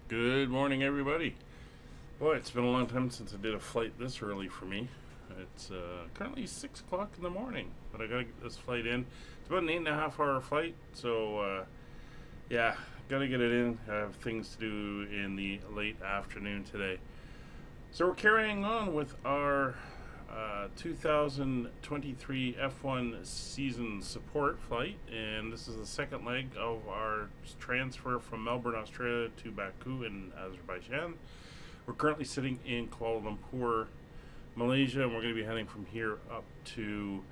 Good morning, everybody. Boy, it's been a long time since I did a flight this early for me. It's currently 6 o'clock in the morning, but I gotta get this flight in. It's about an 8.5 hour flight, so yeah, gotta get it in. I have things to do in the late afternoon today. So we're carrying on with our 2023 F1 season support flight, and this is the second leg of our transfer from Melbourne, Australia to Baku in Azerbaijan. We're currently sitting in Kuala Lumpur, Malaysia, and we're going to be heading from here up to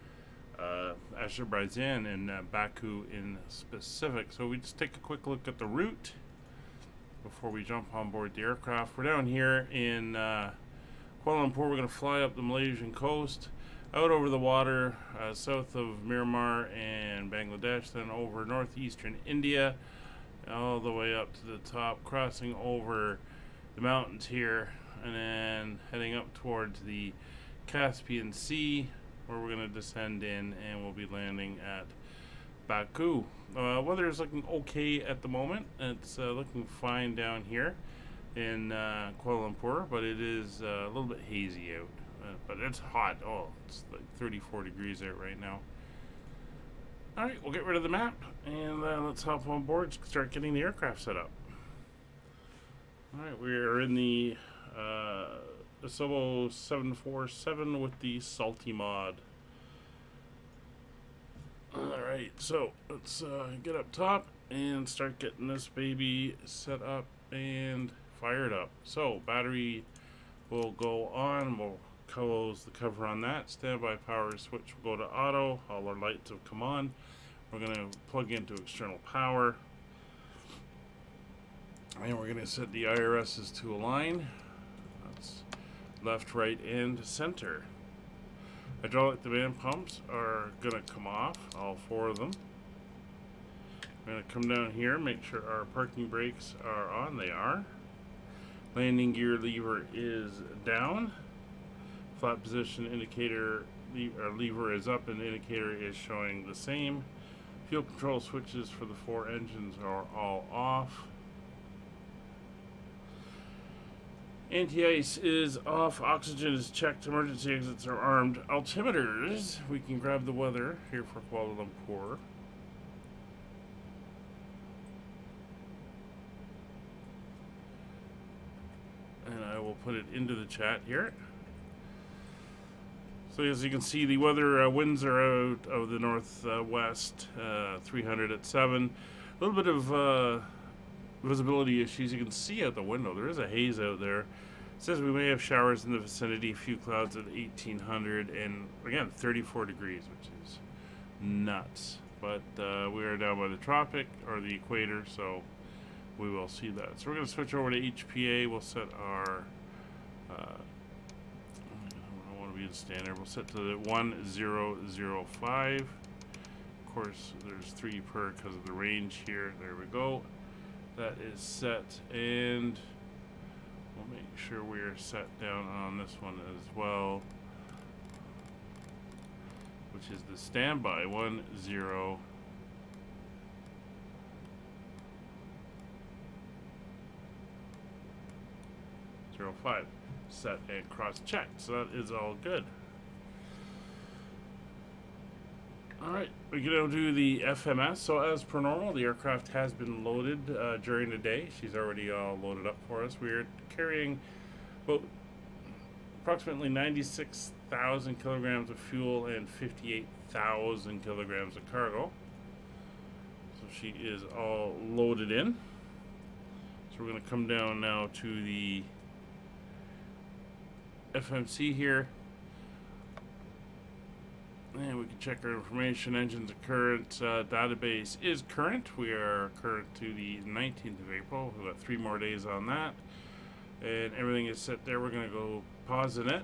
Azerbaijan and Baku in specific. So we just take a quick look at the route before we jump on board the aircraft. We're down here in Kuala Lumpur. We're going to fly up the Malaysian coast, out over the water, south of Myanmar and Bangladesh, then over northeastern India, all the way up to the top, crossing over the mountains here, and then heading up towards the Caspian Sea, where we're going to descend in, and we'll be landing at Baku. Weather is looking okay at the moment. It's looking fine down here in Kuala Lumpur, but it is a little bit hazy out. But it's hot. Oh, it's like 34 degrees out right now. Alright, we'll get rid of the map, and let's hop on board, start getting the aircraft set up. Alright, we're in the Solo 747 with the Salty mod. Alright, so let's get up top and start getting this baby set up and fired up. So battery will go on. We'll close the cover on that. Standby power switch will go to auto. All our lights have come on. We're going to plug into external power, and we're going to set the IRSs to align. That's left, right, and center. Hydraulic demand pumps are going to come off, all 4 of them. I'm going to come down here, make sure our parking brakes are on. They are. Landing gear lever is down. Flat position indicator lever is up, and the indicator is showing the same. Fuel control switches for the 4 engines are all off. Anti-ice is off. Oxygen is checked. Emergency exits are armed. Altimeters, we can grab the weather here for Kuala Lumpur. And I will put it into the chat here. So as you can see, the weather winds are out of the northwest, 300 at 7. A little bit of visibility issues. You can see out the window. There is a haze out there. It says we may have showers in the vicinity, a few clouds at 1800, and again 34 degrees, which is nuts. But we are down by the tropic or the equator, so we will see that. So we're going to switch over to HPA. We'll set our I want to be in standard. We'll set to the 1005. Of course, there's 3 per because of the range here. There we go. That is set, and we'll make sure we are set down on this one as well, which is the standby 1005. Set and cross-checked, so that is all good. Alright, we're going to do the FMS. So as per normal, the aircraft has been loaded during the day. She's already all loaded up for us. We are carrying about approximately 96,000 kilograms of fuel and 58,000 kilograms of cargo. So she is all loaded in. So we're going to come down now to the FMC here, and we can check our information. Engines are current. Database is current. We are current to the 19th of April. We've got 3 more days on that, and everything is set there. We're going to go pause the net.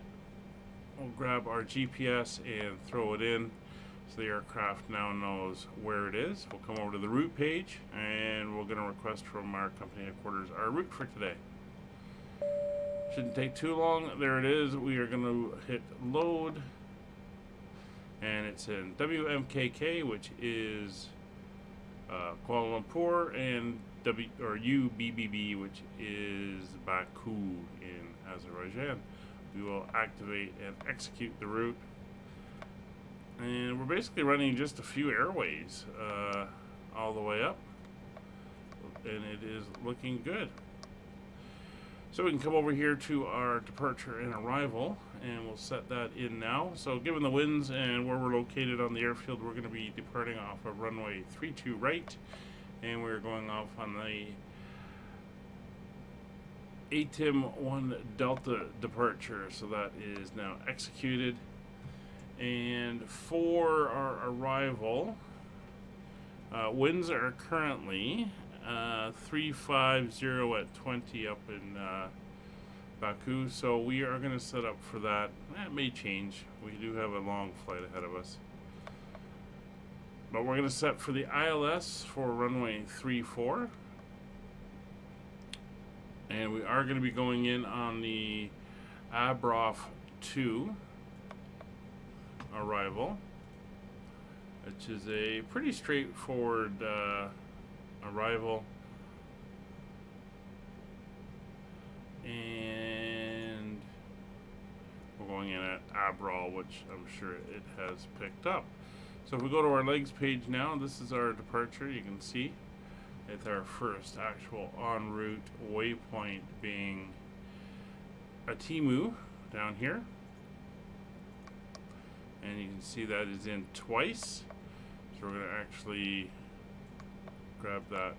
We'll grab our GPS and throw it in, so the aircraft now knows where it is. We'll come over to the route page, and we're going to request from our company headquarters our route for today. Shouldn't take too long. There it is. We are going to hit load, and it's in WMKK, which is Kuala Lumpur, and UBBB, which is Baku in Azerbaijan. We will activate and execute the route. And we're basically running just a few airways all the way up. And it is looking good. So we can come over here to our departure and arrival, and we'll set that in now. So given the winds and where we're located on the airfield, we're going to be departing off of runway 32 right, and we're going off on the ATIM 1 Delta departure. So that is now executed. And for our arrival, winds are currently 350 at 20 up in Baku, so we are going to set up for that. That may change. We do have a long flight ahead of us, but we're going to set for the ILS for runway 34, and we are going to be going in on the Abrof 2 arrival, which is a pretty straightforward arrival, and we're going in at Abrol, which I'm sure it has picked up. So if we go to our legs page now, this is our departure. You can see it's our first actual en route waypoint being a Timu down here, and you can see that is in twice. So we're going to actually grab that.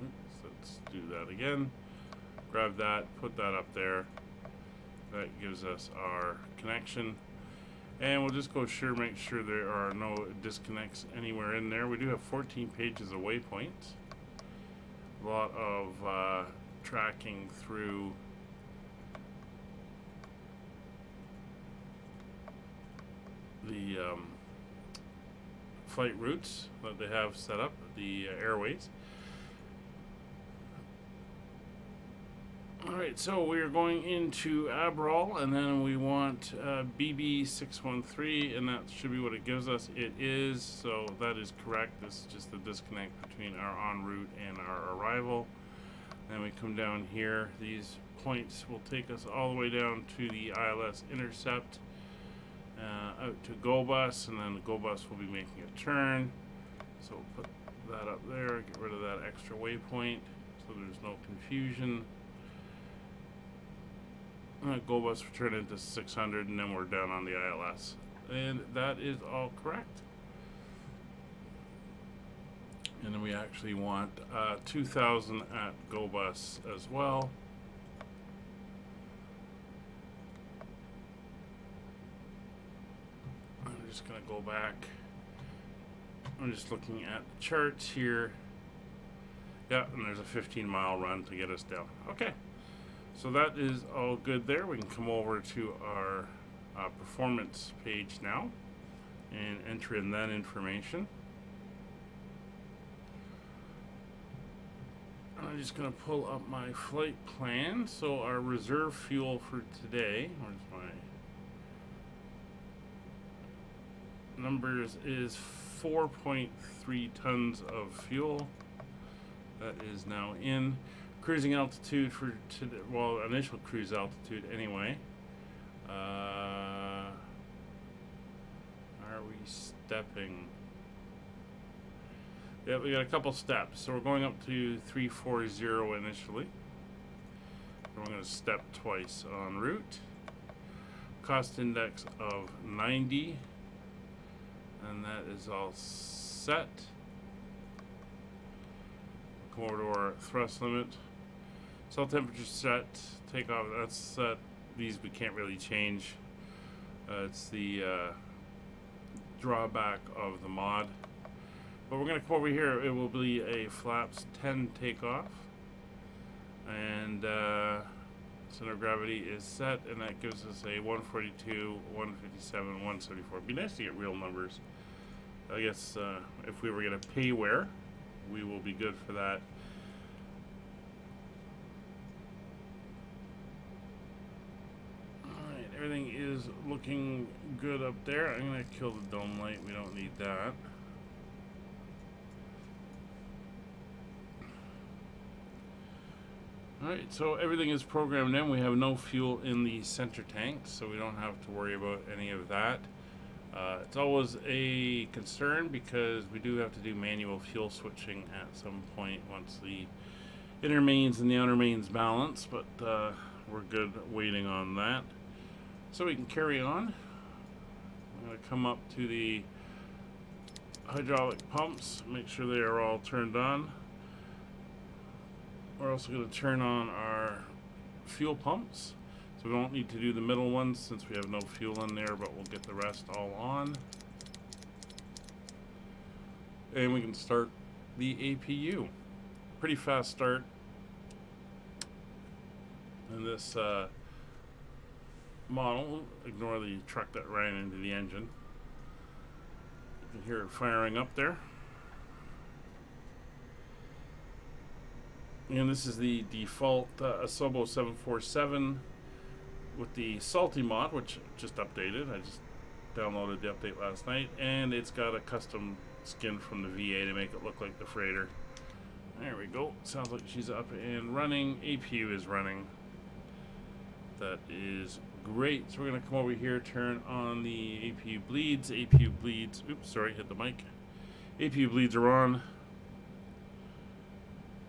Oops, let's do that again. Grab that, put that up there. That gives us our connection. And we'll just go make sure there are no disconnects anywhere in there. We do have 14 pages of waypoints. A lot of tracking through the flight routes that they have set up, the airways. Alright, so we are going into Abrol, and then we want BB613, and that should be what it gives us. It is, so that is correct. This is just the disconnect between our en route and our arrival. Then we come down here. These points will take us all the way down to the ILS intercept, out to GoBus, and then the GoBus will be making a turn. So we'll put that up there, get rid of that extra waypoint so there's no confusion. GoBus will turn into 600, and then we're down on the ILS. And that is all correct. And then we actually want 2000 at GoBus as well. I'm just going to go back. I'm just looking at the charts here. Yeah, and there's a 15-mile run to get us down. Okay. So that is all good there. We can come over to our performance page now and enter in that information. I'm just going to pull up my flight plan. So our reserve fuel for today, where's my numbers, is 4.3 tons of fuel. That is now in. Cruising altitude for today, well, initial cruise altitude anyway. Are we stepping? Yeah, we got a couple steps. So we're going up to 340 initially. We're going to step twice en route. Cost index of 90. And that is all set. Come over to our thrust limit. Cell temperature set. Takeoff, that's set. These we can't really change. It's the drawback of the mod. But we're going to come over here. It will be a flaps 10 takeoff. And center of gravity is set. And that gives us a 142, 157, 174. It'd be nice to get real numbers. I guess if we were going to pay where, we will be good for that. Alright, everything is looking good up there. I'm going to kill the dome light. We don't need that. Alright, so everything is programmed in. We have no fuel in the center tank, so we don't have to worry about any of that. It's always a concern because we do have to do manual fuel switching at some point once the inner mains and the outer mains balance, but we're good waiting on that. So we can carry on. I'm going to come up to the hydraulic pumps, make sure they are all turned on. We're also going to turn on our fuel pumps. So we don't need to do the middle ones since we have no fuel in there, but we'll get the rest all on. And we can start the APU. Pretty fast start. And this model, ignore the truck that ran into the engine. You can hear it firing up there. And this is the default Asobo 747 with the Salty mod, which just updated. I just downloaded the update last night, and it's got a custom skin from the VA to make it look like the freighter. There we go. Sounds like she's up and running. APU is running. That is great. So we're going to come over here, turn on the APU bleeds. APU bleeds. Oops, sorry, hit the mic. APU bleeds are on.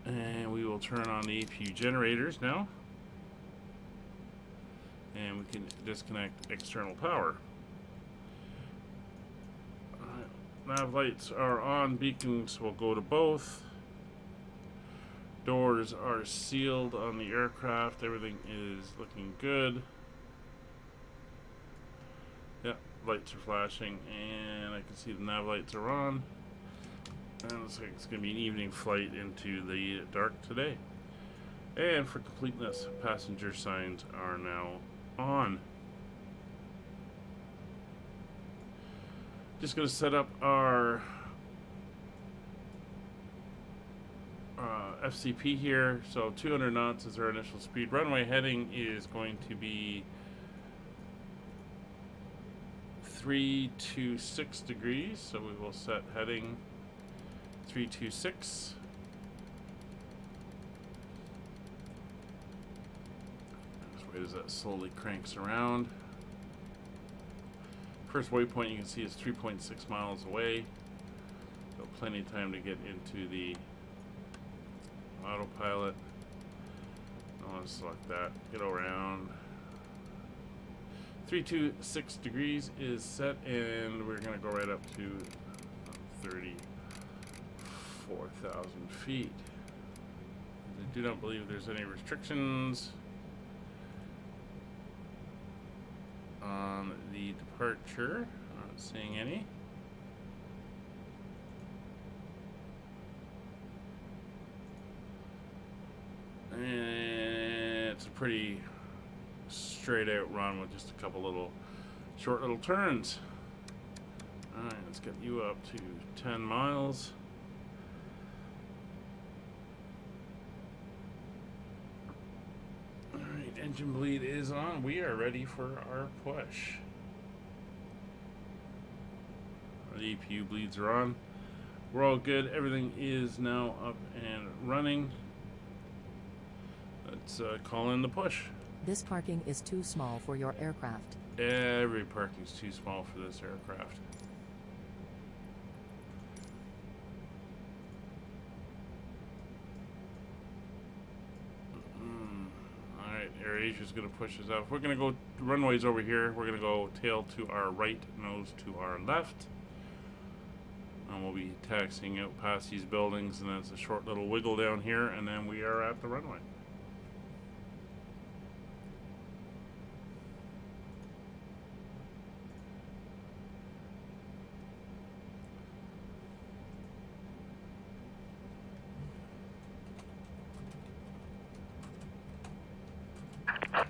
And we will turn on the APU generators now. And we can disconnect external power. Nav lights are on. Beacons will go to both. Doors are sealed on the aircraft. Everything is looking good. Yep, lights are flashing, and I can see the nav lights are on. And it looks like it's going to be an evening flight into the dark today. And for completeness, passenger signs are now on. Just going to set up our FCP here. So 200 knots is our initial speed. Runway heading is going to be 326 degrees. So we will set heading 326. Just wait as that slowly cranks around. First waypoint you can see is 3.6 miles away. So plenty of time to get into the autopilot. I want to select that. Get around. 326 degrees is set, and we're going to go right up to 34,000 feet. I do not believe there's any restrictions on the departure. I'm not seeing any. And it's a pretty straight out run with just a couple little short little turns. Alright, let's get you up to 10 miles. Alright, engine bleed is on. We are ready for our push. The APU bleeds are on. We're all good. Everything is now up and running. Let's call in the push. This parking is too small for your aircraft. Every parking is too small for this aircraft. Alright, AirAsia is going to push us up. We're going to go runways over here. We're going to go tail to our right, nose to our left. And we'll be taxiing out past these buildings, and then it's a short little wiggle down here, and then we are at the runway.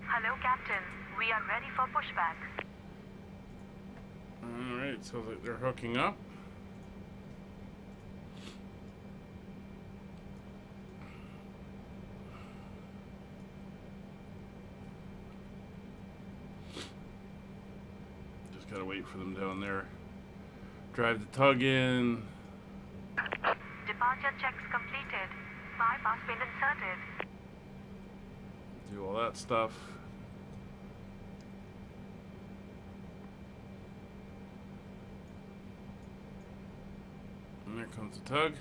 Hello, Captain. We are ready for pushback. Alright, so they're hooking up. Just gotta wait for them down there. Drive the tug in. Departure checks completed. Bypass pin inserted. do all that stuff. And there comes the tug.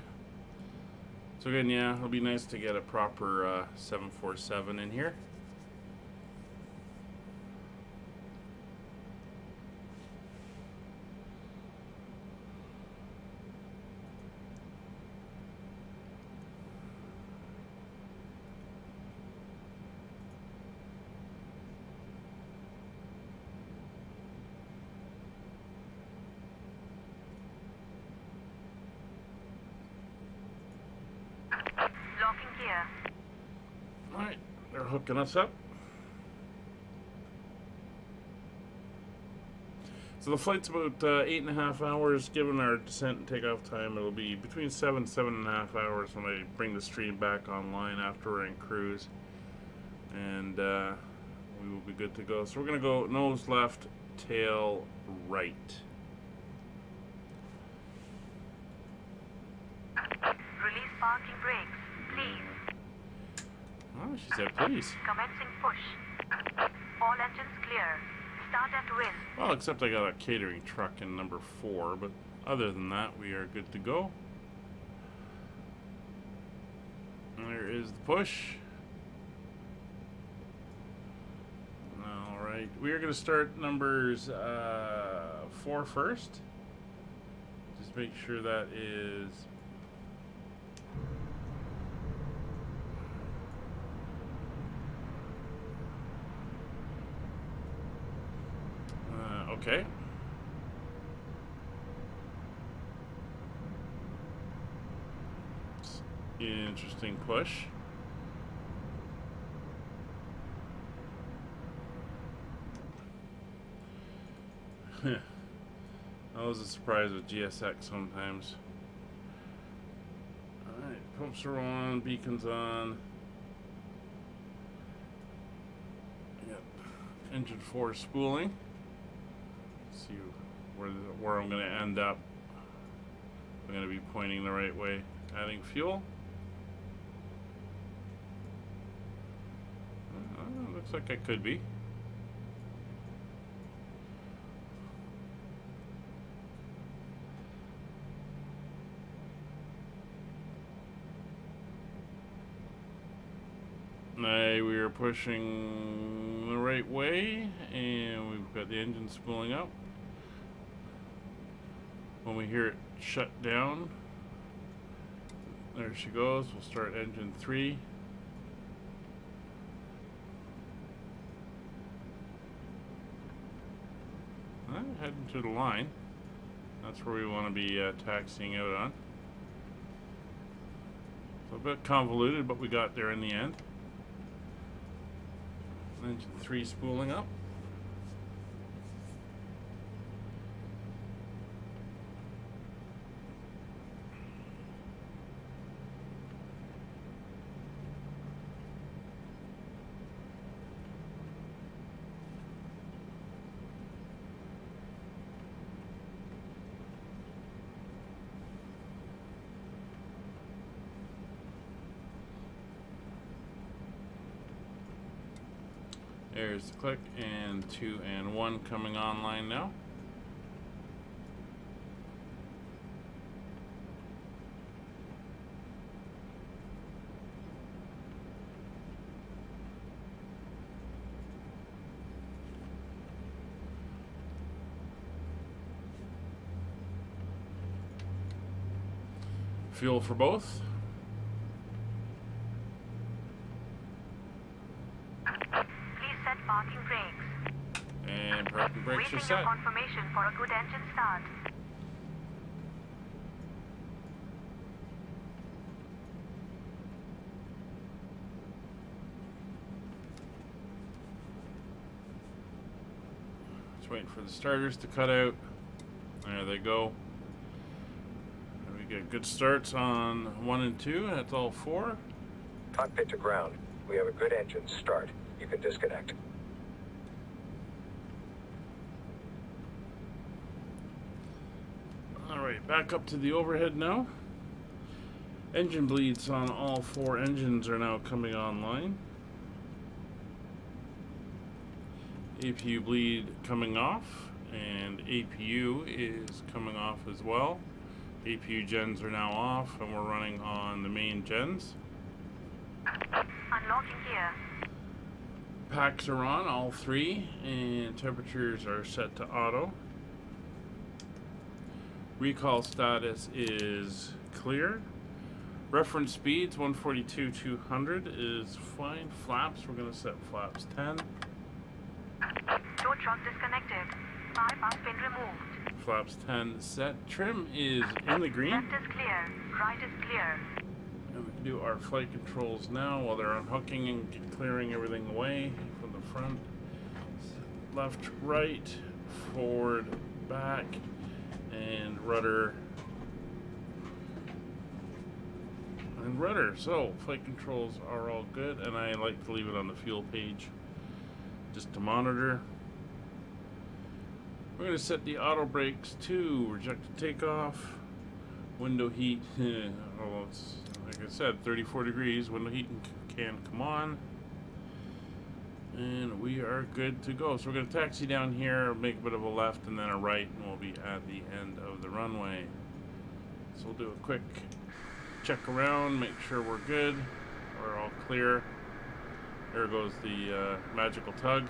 So again, yeah, it'll be nice to get a proper 747 in here. Alright, they're hooking us up. So the flight's about 8.5 hours. Given our descent and takeoff time, it'll be between 7.5 hours when I bring the stream back online after we're in cruise. And we will be good to go. So we're going to go nose left, tail right. Release parking brakes, please. Oh, she said please. Commencing push. All engines clear. Start at wind. Well, except I got a catering truck in number 4, but other than that, we are good to go. There is the push. Alright, we are going to start numbers 4 first. Just make sure that is... okay. Interesting push. That was a surprise with GSX sometimes. Alright, pumps are on, beacons on. Yep. Engine 4 spooling. See where I'm going to end up. I'm going to be pointing the right way. Adding fuel. Looks like I could be. We are pushing the right way, and we've got the engine spooling up. When we hear it shut down, there she goes. We'll start engine 3. Heading to the line. That's where we want to be taxiing out on. So a bit convoluted, but we got there in the end. Engine 3 spooling up. There's the click, and 2 and 1 coming online now. Fuel for both. Parking brakes. And parking brakes are Waiting set. your confirmation for a good engine start. Just waiting for the starters to cut out. There they go. And we get good starts on 1 and 2. That's all 4. Cockpit to ground. We have a good engine start. You can disconnect. Alright, back up to the overhead now. Engine bleeds on all 4 engines are now coming online. APU bleed coming off, and APU is coming off as well. APU gens are now off, and we're running on the main gens. Unlocking gear. Packs are on, all three, and temperatures are set to auto. Recall status is clear. Reference speeds 142 200 is fine. Flaps, we're going to set flaps 10. Tow truck disconnected. Bypass pin removed. Flaps 10 set. Trim is in the green. Left is clear. Right is clear. And we can do our flight controls now while they're unhooking and clearing everything away from the front. Left, right, forward, back, and rudder. And rudder. So flight controls are all good, and I like to leave it on the fuel page just to monitor. We're going to set the auto brakes to rejected takeoff. Window heat, well, it's like I said, 34 degrees. Window heat can come on. And we are good to go. So we're going to taxi down here, make a bit of a left and then a right, and we'll be at the end of the runway. So we'll do a quick check around, make sure we're good. We're all clear. There goes the magical tug.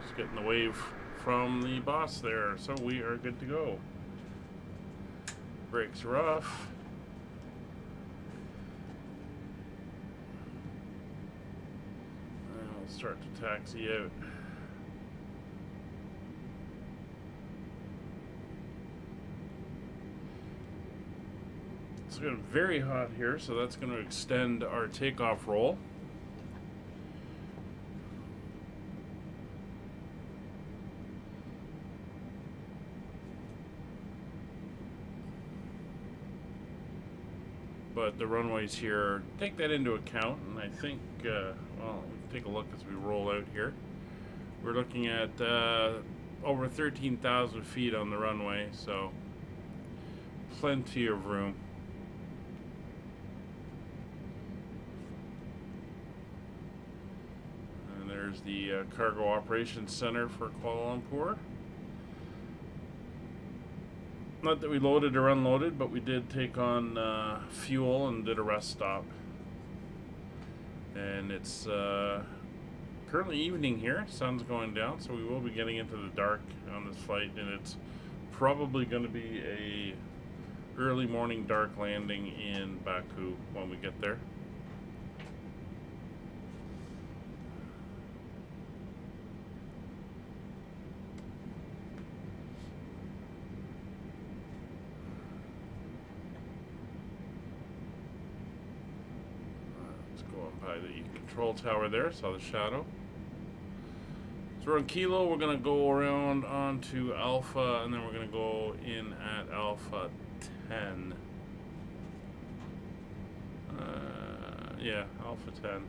Just getting the wave from the boss there. So we are good to go. Brakes are off. And we'll start to taxi out. It's getting very hot here, so that's going to extend our takeoff roll. But the runways here take that into account, and I think, well, we can take a look as we roll out here. We're looking at over 13,000 feet on the runway, so plenty of room. And there's the Cargo Operations Center for Kuala Lumpur. Not that we loaded or unloaded, but we did take on fuel and did a rest stop. And it's currently evening here. Sun's going down, so we will be getting into the dark on this flight, and it's probably going to be a early morning dark landing in Baku when we get there. By the control tower there, saw the shadow. So we're on Kilo, we're going to go around onto Alpha, and then we're going to go in at Alpha 10. Yeah, Alpha 10.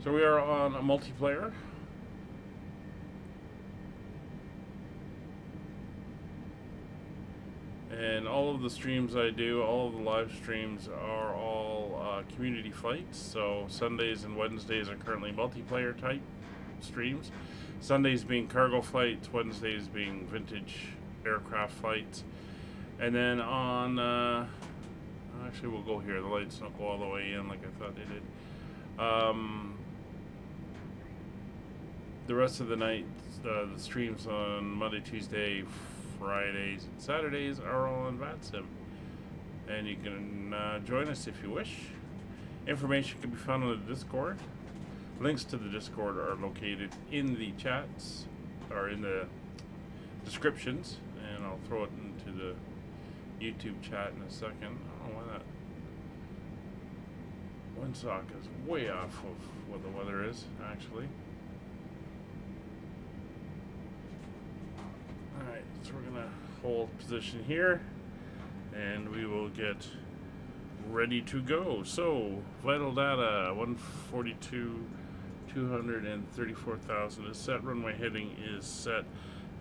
So we are on a multiplayer. And all of the streams I do, all of the live streams are all community fights. So Sundays and Wednesdays are currently multiplayer type streams. Sundays being cargo flights, Wednesdays being vintage aircraft fights. And then on, actually we'll go here, the lights don't go all the way in like I thought they did. The rest of the night, the streams on Monday, Tuesday, Fridays and Saturdays are all on VATSIM, and you can join us if you wish. Information can be found on the Discord. Links to the Discord are located in the chats, or in the descriptions, and I'll throw it into the YouTube chat in a second. I don't know why that windsock is way off of what the weather is, actually. Alright, so we're going to hold position here, and we will get ready to go. So, vital data, 142, 234,000 is set. Runway heading is set.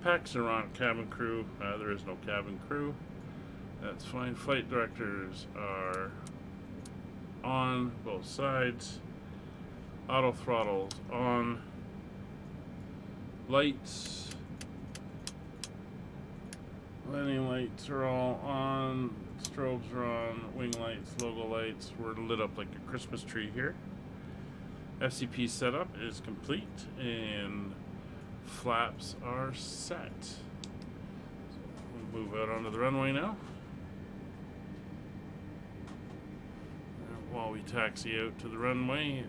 Packs are on. Cabin crew. There is no cabin crew. That's fine. Flight directors are on both sides. Auto throttles on. Lights. Landing lights are all on. Strobes are on. Wing lights, logo lights. We're lit up like a Christmas tree here. FCP setup is complete and flaps are set. So we'll move out onto the runway now. And while we taxi out to the runway,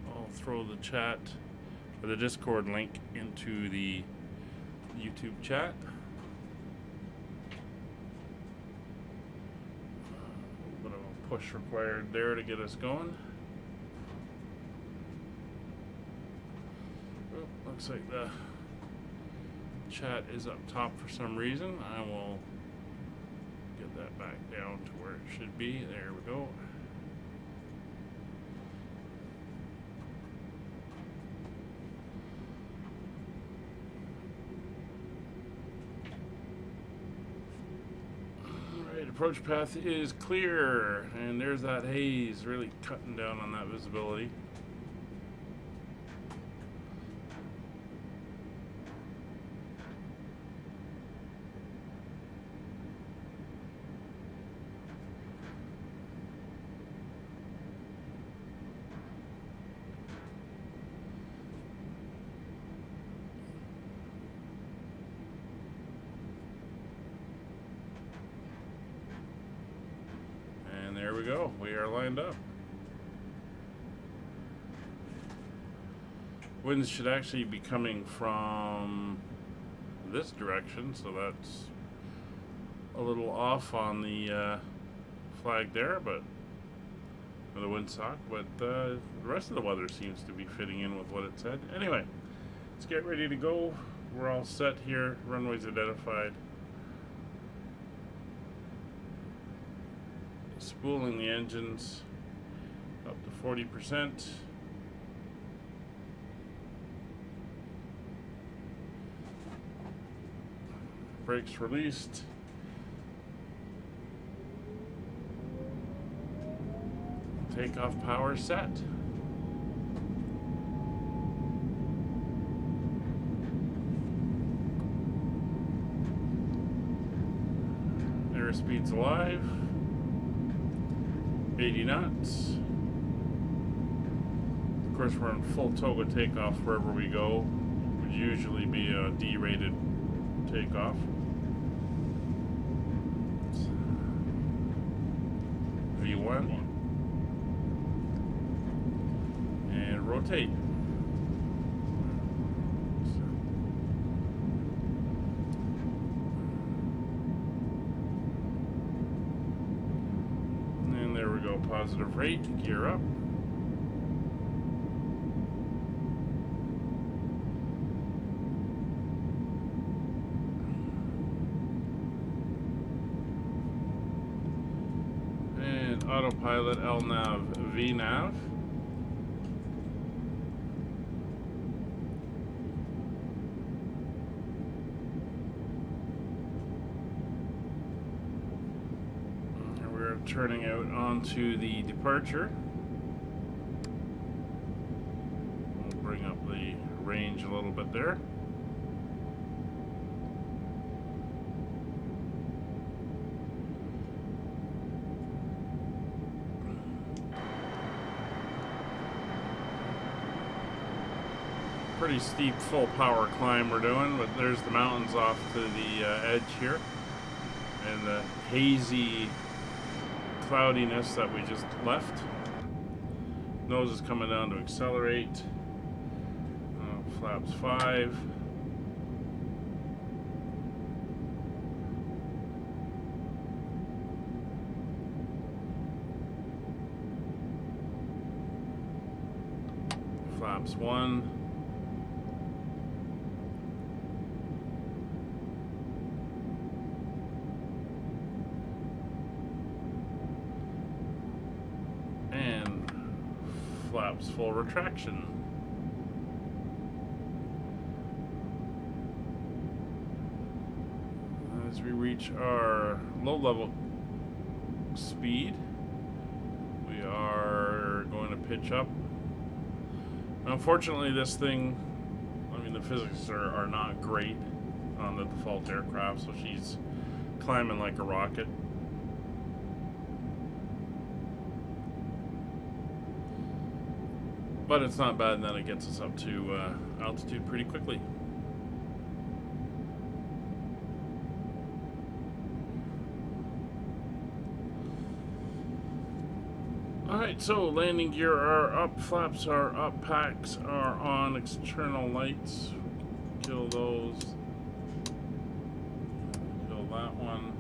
I'll throw the chat or the Discord link into the YouTube chat. A little bit of a push required there to get us going. Oh, looks like the chat is up top for some reason. I will get that back down to where it should be. There we go. Alright, approach path is clear, and there's that haze really cutting down on that visibility. There we go. We are lined up. Winds should actually be coming from this direction, so that's a little off on the flag there, but the windsock. But the rest of the weather seems to be fitting in with what it said. Anyway, let's get ready to go. We're all set here. Runway's identified. Spooling the engines up to 40%. Brakes released. Takeoff power set. Airspeed's alive. 80 knots. Of course, we're on full toga takeoff wherever we go. It would usually be a D-rated takeoff. V1. And rotate. There we go, positive rate, gear up. And autopilot LNAV VNAV. Turning out onto the departure. We'll bring up the range a little bit there. Pretty steep full power climb we're doing, but there's the mountains off to the edge here, and the hazy cloudiness that we just left. Nose is coming down to accelerate. Flaps 5. Flaps 1. Flaps full retraction. we reach our low level speed, we are going to pitch up. Unfortunately, this thing, I mean, the physics are not great on the default aircraft, so she's climbing like a rocket. But it's not bad, and then it gets us up to altitude pretty quickly. Alright, so landing gear are up, flaps are up, packs are on, external lights, kill those, kill that one,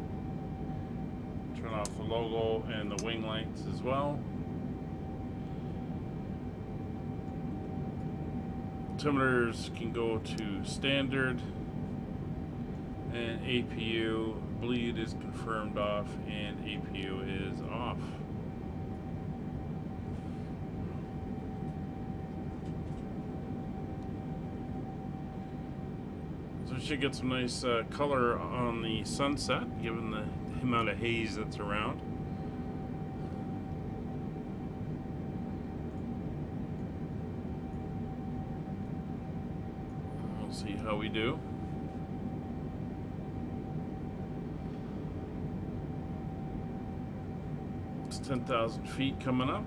turn off the logo and the wing lights as well. Altimeters can go to standard, and APU bleed is confirmed off and APU is off. So we should get some nice color on the sunset given the amount of haze that's around. See how we do. It's 10,000 feet coming up.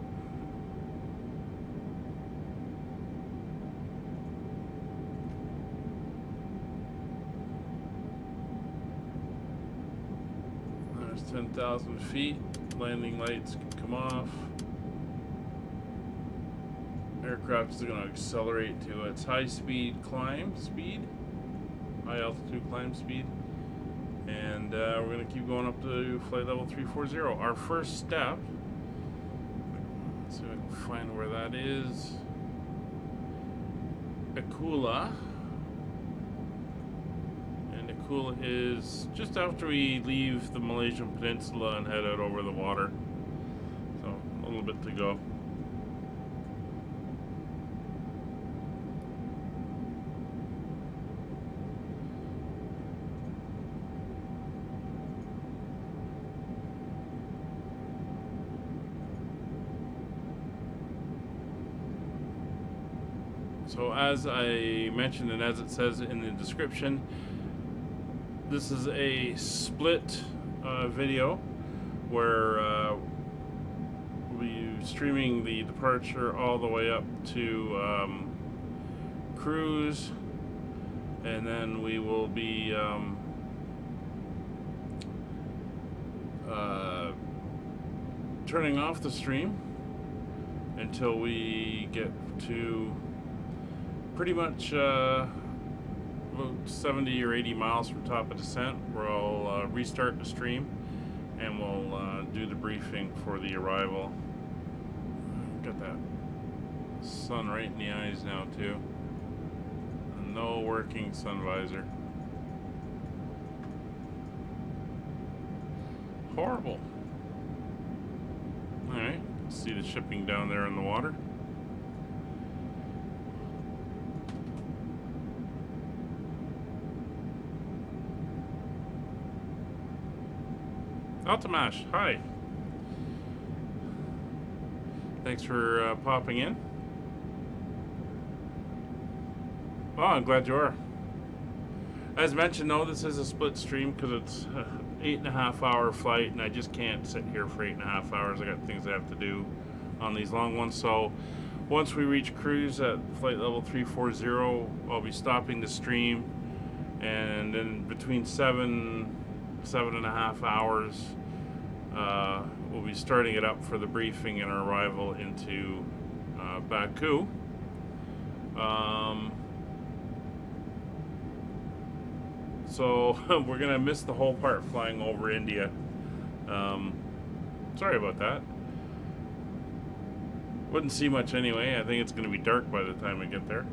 There's 10,000 feet. Landing lights can come off. Aircraft is going to accelerate to its high altitude climb speed, and we're going to keep going up to flight level 340. Our first step, let's see if I can find where that is, Kuala, and Kuala is just after we leave the Malaysian peninsula and head out over the water, so a little bit to go. So as I mentioned, and as it says in the description, this is a split video where we'll be streaming the departure all the way up to cruise, and then we will be turning off the stream until we get to pretty much about 70 or 80 miles from top of descent, where I'll restart the stream and we'll do the briefing for the arrival. Got that sun right in the eyes now too. No working sun visor. Horrible. Alright, see the shipping down there in the water. Altamash, hi. Thanks for popping in. Oh, I'm glad you are. As mentioned, though, this is a split stream because it's an 8.5 hour flight, and I just can't sit here for 8.5 hours. I got things I have to do on these long ones. So once we reach cruise at flight level 340, I'll be stopping the stream, and then between 7.5 hours, we'll be starting it up for the briefing and our arrival into Baku. So we're gonna miss the whole part flying over India. Sorry about that. Wouldn't see much anyway. I think it's gonna be dark by the time we get there.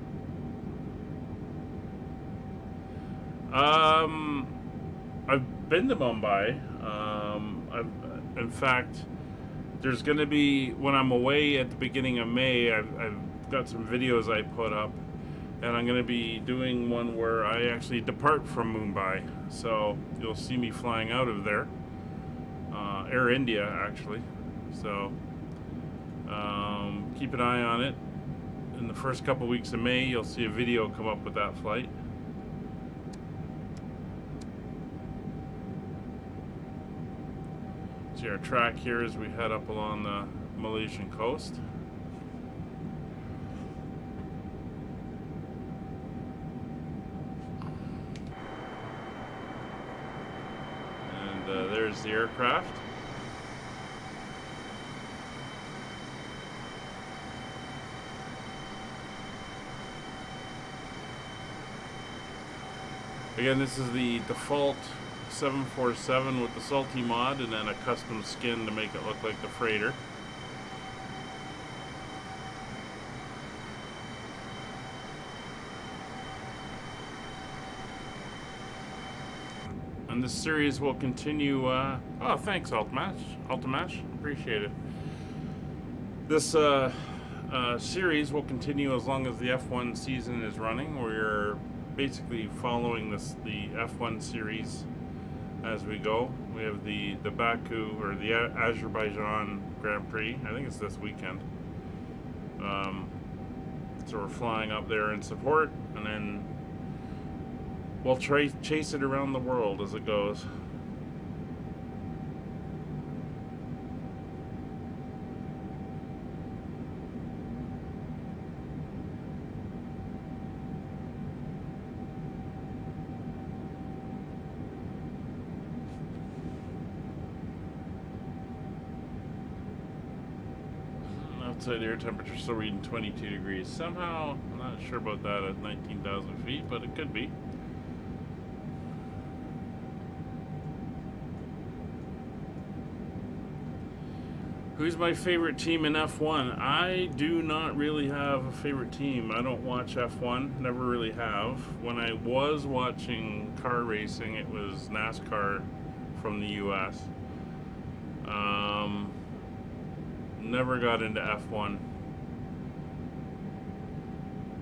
I've been to Mumbai. In fact, there's going to be, when I'm away at the beginning of May, I've got some videos I put up And I'm going to be doing one where I actually depart from Mumbai. So you'll see me flying out of there. Air India, actually. So keep an eye on it. In the first couple weeks of May, you'll see a video come up with that flight. See our track here as we head up along the Malaysian coast. And there's the aircraft. Again, this is the default 747 with the Salty mod and then a custom skin to make it look like the freighter. And this series will continue. Oh, thanks, Altamash. Appreciate it. This series will continue as long as the F1 season is running. We're basically following the F1 series as we go. We have the Baku or the Azerbaijan Grand Prix. I think it's this weekend. So we're flying up there in support, and then we'll chase it around the world as it goes. Outside air temperature still reading 22 degrees. Somehow, I'm not sure about that at 19,000 feet, but it could be. Who's my favorite team in F1? I do not really have a favorite team. I don't watch F1, never really have. When I was watching car racing, it was NASCAR from the US. Never got into F1.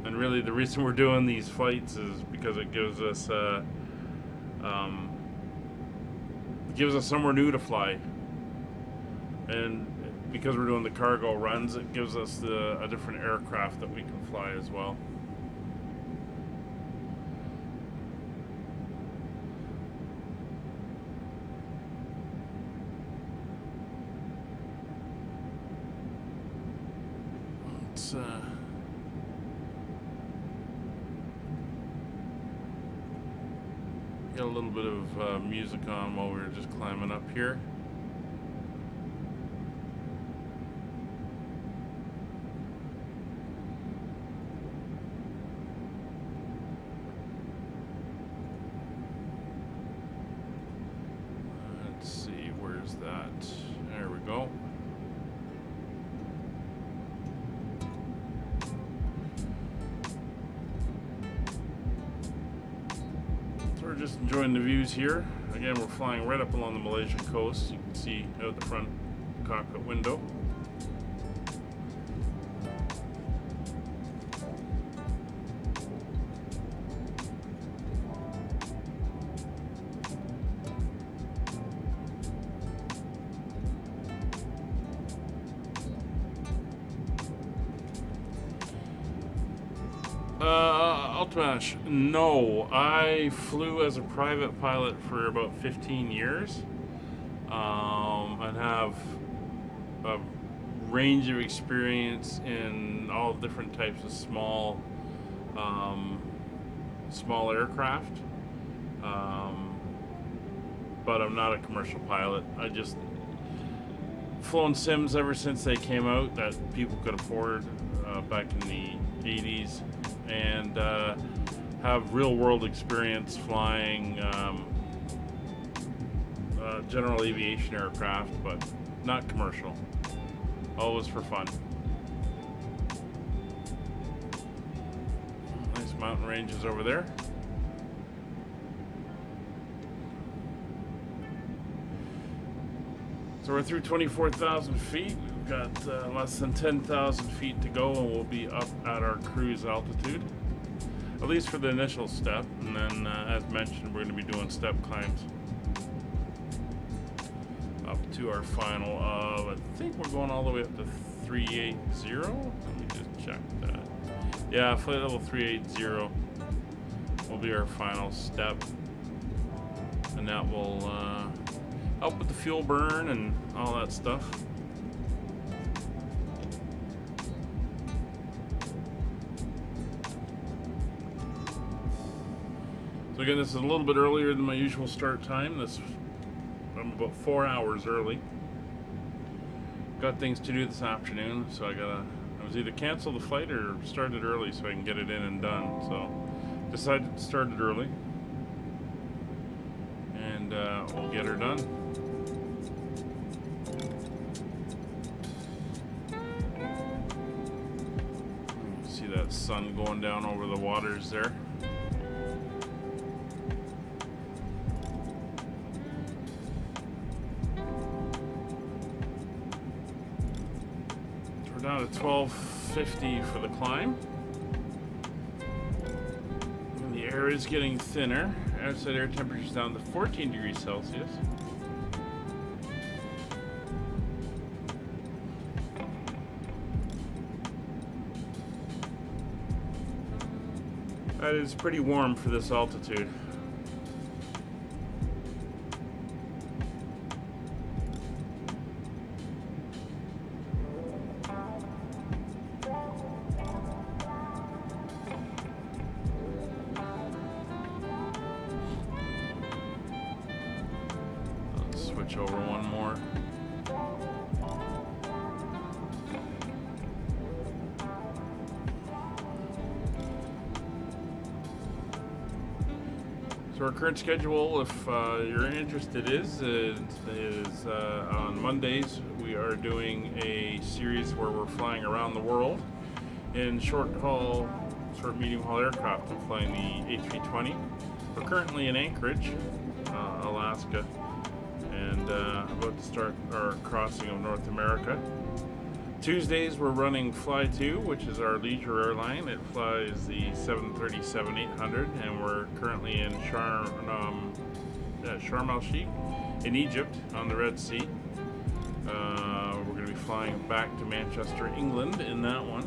And really the reason we're doing these flights is because it gives us somewhere new to fly. And because we're doing the cargo runs, it gives us a different aircraft that we can fly as well. Let's get a little bit of music on while we're just climbing up here. Let's see, where's that? There we go. We're just enjoying the views here. Again, we're flying right up along the Malaysian coast. You can see out the front cockpit window. Altamash, no. I flew as a private pilot for about 15 years and have a range of experience in all different types of small aircraft, but I'm not a commercial pilot. I just flown sims ever since they came out that people could afford back in the 80s. And have real-world experience flying general aviation aircraft, but not commercial. Always for fun. Nice mountain ranges over there. So we're through 24,000 feet. We've got less than 10,000 feet to go, and we'll be up at our cruise altitude. at least for the initial step, and then as mentioned, we're going to be doing step climbs up to our final of, I think we're going all the way up to 380. Let me just check that. Yeah, flight level 380 will be our final step, and that will help with the fuel burn and all that stuff. So again, this is a little bit earlier than my usual start time. I'm about 4 hours early. Got things to do this afternoon, so I was either cancel the flight or start it early so I can get it in and done. So decided to start it early, and we'll get her done. You see that sun going down over the waters there. We're down to 1250 for the climb. And the air is getting thinner. Outside air temperature is down to 14 degrees Celsius. That is pretty warm for this altitude. Switch over one more. So our current schedule, if you're interested, is on Mondays we are doing a series where we're flying around the world in short medium haul aircraft. I'm flying the A320. We're currently in Anchorage, Alaska, and about to start our crossing of North America. Tuesdays we're running Fly 2, which is our leisure airline. It flies the 737-800, and we're currently in Sharm el-Sheikh in Egypt on the Red Sea. We're going to be flying back to Manchester, England in that one.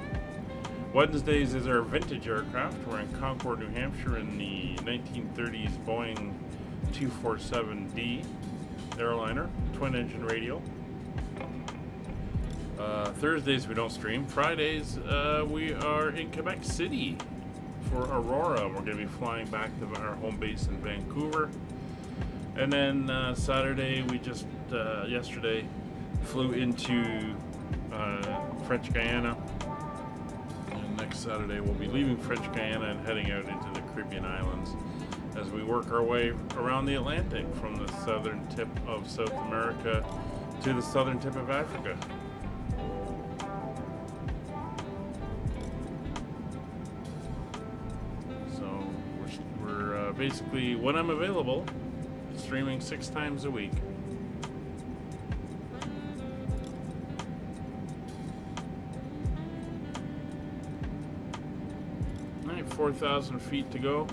Wednesdays is our vintage aircraft. We're in Concord, New Hampshire in the 1930s Boeing 247D airliner, twin engine radial. Thursdays we don't stream. Fridays we are in Quebec City for Aurora. We're going to be flying back to our home base in Vancouver. And then Saturday we just yesterday flew into French Guiana. And next Saturday we'll be leaving French Guiana and heading out into the Caribbean islands as we work our way around the Atlantic from the southern tip of South America to the southern tip of Africa. So we're basically, when I'm available, streaming 6 times a week. 4,000 feet to go.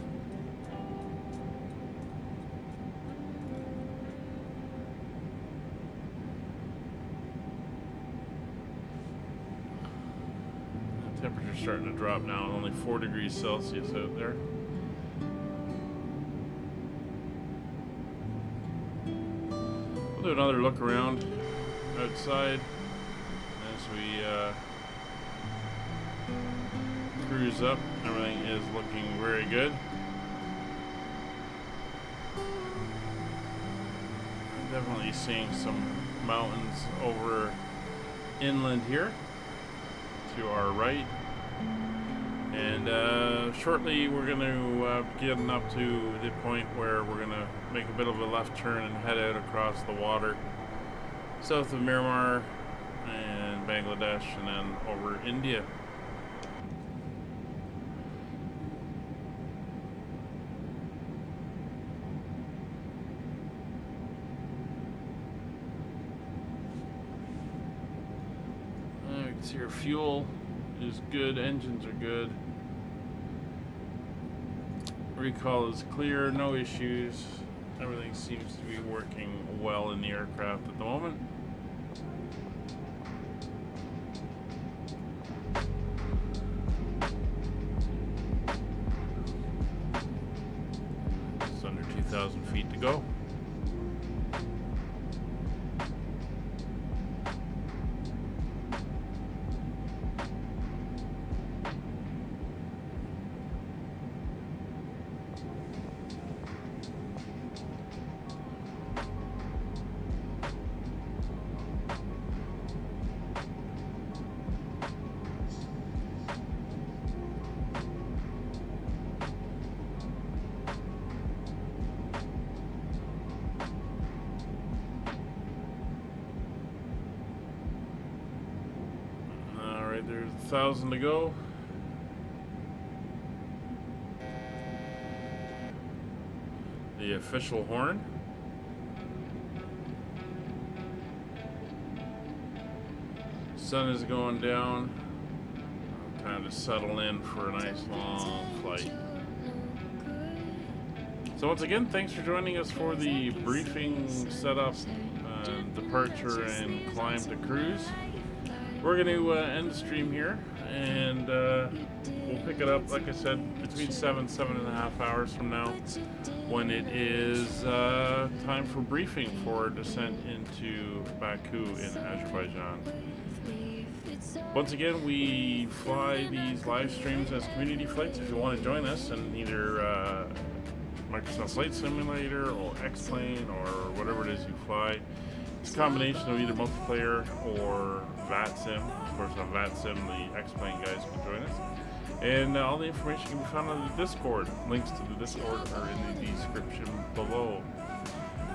The temperature's starting to drop now, only 4 degrees Celsius out there. We'll do another look around outside as we cruise up. Everything is looking very good. I'm definitely seeing some mountains over inland here to our right, and shortly we're going to get up to the point where we're going to make a bit of a left turn and head out across the water south of Myanmar and Bangladesh and then over India. So your fuel is good, engines are good. Recall is clear, no issues. Everything seems to be working well in the aircraft at the moment. It's under 2,000 feet to go. There's 1,000 to go. The official horn. Sun is going down. Time to settle in for a nice long flight. So once again, thanks for joining us for the briefing, setup, departure, and climb to cruise. We're going to end the stream here, and we'll pick it up, like I said, between 7.5 hours from now, when it is time for briefing for descent into Baku in Azerbaijan. Once again, we fly these live streams as community flights. If you want to join us in either Microsoft Flight Simulator or X-Plane or whatever it is you fly, it's a combination of either multiplayer or VATSIM. Of course, on VATSIM, the X-Plane guys can join us. And all the information can be found on the Discord. Links to the Discord are in the description below.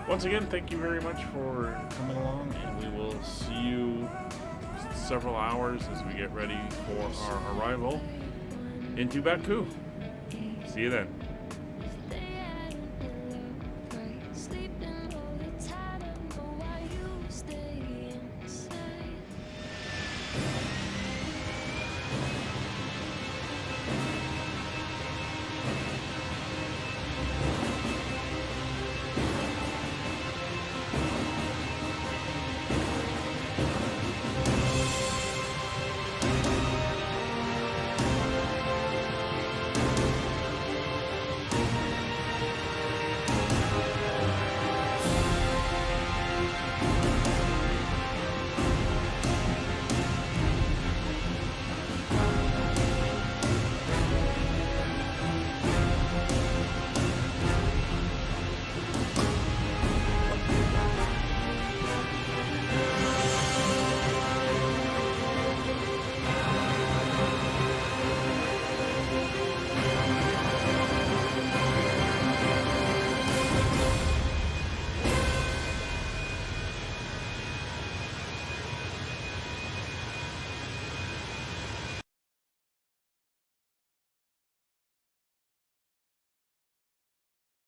Once again, thank you very much for coming along, and we will see you several hours as we get ready for our arrival into Baku. See you then.